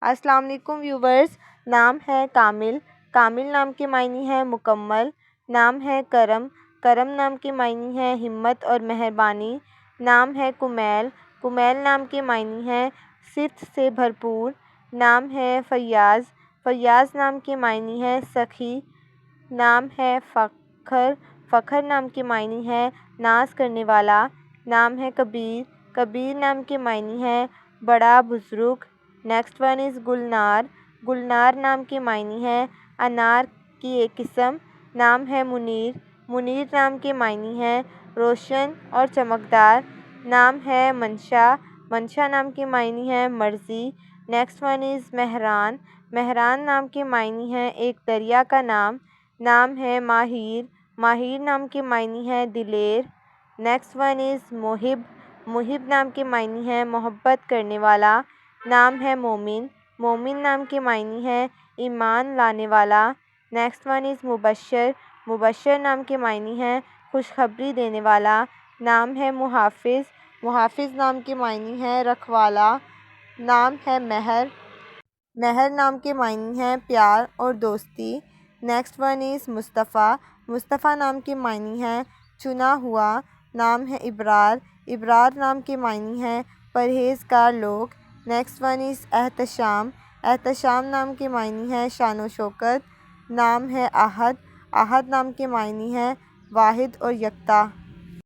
السلام علیکم ویورز، نام ہے کامل۔ کامل نام کے معنی ہے مکمل۔ نام ہے کرم۔ کرم نام کے معنی ہے ہمت اور مہربانی۔ نام ہے کمیل۔ کمیل نام کے معنی ہے صدق سے بھرپور۔ نام ہے فیاض۔ فیاض نام کے معنی ہے سخی۔ نام ہے فخر۔ فخر نام کے معنی ہے ناز کرنے والا۔ نام ہے کبیر۔ کبیر نام کے معنی ہے بڑا بزرگ۔ نیکسٹ ون از گلنار۔ گلنار نام کے معنی ہے انار کی ایک قسم۔ نام ہے منیر۔ منیر نام کے معنی ہے روشن اور چمکدار۔ نام ہے منشا۔ منشا نام کے معنی ہے مرضی۔ نیکسٹ ون از مہران۔ مہران نام کے معنی ہے ایک دریا کا نام۔ نام ہے ماہیر۔ ماہیر نام کے معنی ہے دلیر۔ نیکسٹ ون از محب۔ محب نام کے معنی ہے محبت کرنے والا۔ نام ہے مومن۔ مومن نام کے معنی ہے ایمان لانے والا۔ نیکسٹ ون از مبشر۔ مبشر نام کے معنی ہے خوشخبری دینے والا۔ نام ہے محافظ۔ محافظ نام کے معنی ہے رکھوالا۔ نام ہے مہر۔ مہر نام کے معنی ہے پیار اور دوستی۔ نیکسٹ ون از مصطفیٰ۔ مصطفیٰ نام کے معنی ہے چنا ہوا۔ نام ہے ابرار۔ ابرار نام کے معنی ہے پرہیزگار لوگ۔ Next one is Ihtisham. Ihtisham نام کے معنی ہے شان و شوکت۔ نام ہے احد۔ احد نام کے معنی ہے واحد اور یکتا۔